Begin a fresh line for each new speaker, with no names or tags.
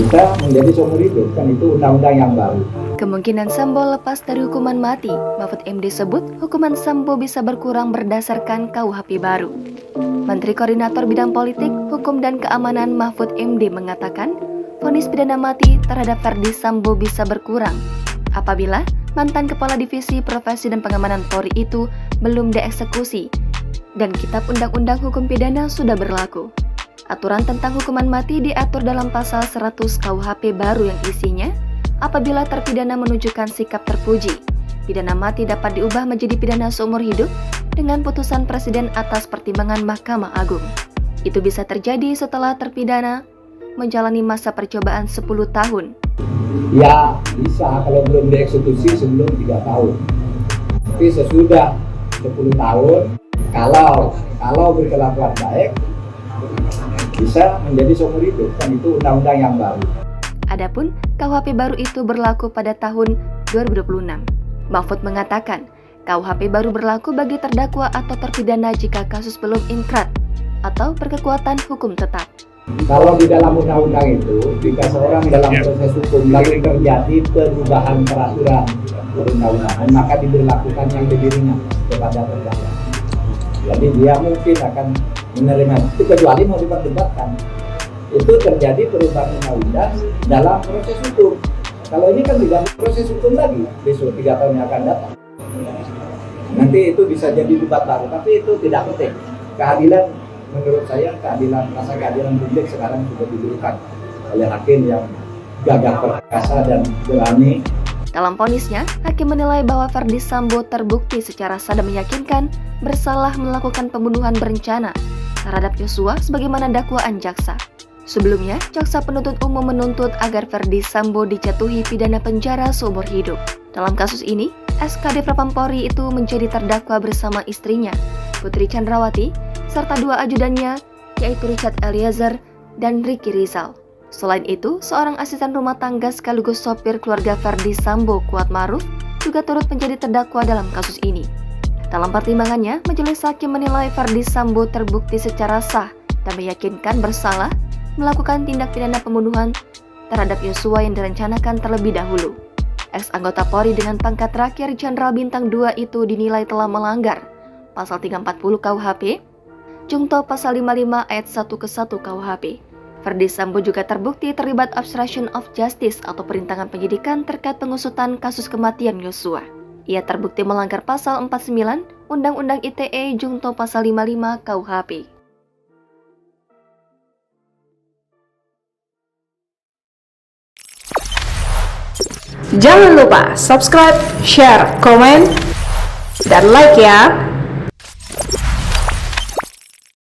bisa menjadi seumur hidup, kan itu undang-undang yang baru.
Kemungkinan Sambo lepas dari hukuman mati, Mahfud MD sebut hukuman Sambo bisa berkurang berdasarkan KUHP baru. Menteri Koordinator Bidang Politik, Hukum dan Keamanan Mahfud MD mengatakan, vonis pidana mati terhadap Verdi Sambo bisa berkurang apabila mantan Kepala Divisi Profesi dan Pengamanan Polri itu belum dieksekusi dan Kitab Undang-Undang Hukum Pidana sudah berlaku. Aturan tentang hukuman mati diatur dalam pasal 100 KUHP baru yang isinya, apabila terpidana menunjukkan sikap terpuji, pidana mati dapat diubah menjadi pidana seumur hidup dengan putusan Presiden atas pertimbangan Mahkamah Agung. Itu bisa terjadi setelah terpidana menjalani masa percobaan 10 tahun.
Ya, bisa kalau belum dieksekusi sebelum 3 tahun. Tapi sesudah 10 tahun, kalau berkelakuan baik, bisa menjadi seumur hidup, kan itu undang-undang yang baru.
Adapun KUHP baru itu berlaku pada tahun 2026. Mahfud mengatakan, KUHP baru berlaku bagi terdakwa atau terpidana jika kasus belum inkrah atau berkekuatan hukum tetap.
Kalau di dalam undang-undang itu, jika seorang dalam proses hukum lalu terjadi perubahan peraturan perundang-undangan, maka diberlakukan yang lebih ringan kepada terdakwa. Jadi dia mungkin akan menerima itu kecuali mau diperdebatkan. Itu terjadi perubahan undang-undang dalam proses hukum. Kalau ini kan tidak proses hukum lagi, besok 3 tahun yang akan datang. Nanti itu bisa jadi debat baru, tapi itu tidak penting. Keadilan, menurut saya, rasa keadilan publik sekarang sudah diberikan oleh hakim yang gagah perkasa dan berani.
Dalam vonisnya, hakim menilai bahwa Verdi Sambo terbukti secara sah dan meyakinkan bersalah melakukan pembunuhan berencana terhadap Yosua sebagaimana dakwaan jaksa. Sebelumnya, jaksa penuntut umum menuntut agar Verdi Sambo dijatuhi pidana penjara seumur hidup. Dalam kasus ini, SKD Propampori itu menjadi terdakwa bersama istrinya, Putri Chandrawati, serta 2 ajudannya, yaitu Richard Eliezer dan Ricky Rizal. Selain itu, seorang asisten rumah tangga sekaligus sopir keluarga Verdi Sambo, Kuat Maruf, juga turut menjadi terdakwa dalam kasus ini. Dalam pertimbangannya, majelis hakim menilai Verdi Sambo terbukti secara sah dan meyakinkan bersalah melakukan tindak pidana pembunuhan terhadap Yosua yang direncanakan terlebih dahulu. Ex-anggota Polri dengan pangkat terakhir Jenderal Bintang 2 itu dinilai telah melanggar Pasal 340 KUHP, Jungto Pasal 55 ayat 1 ke 1 KUHP. Verdi Sambo juga terbukti terlibat obstruction of justice atau perintangan penyidikan terkait pengusutan kasus kematian Yosua. Ia terbukti melanggar Pasal 49 Undang-Undang ITE Jungto Pasal 55 KUHP.
Jangan lupa subscribe, share, komen, dan like ya!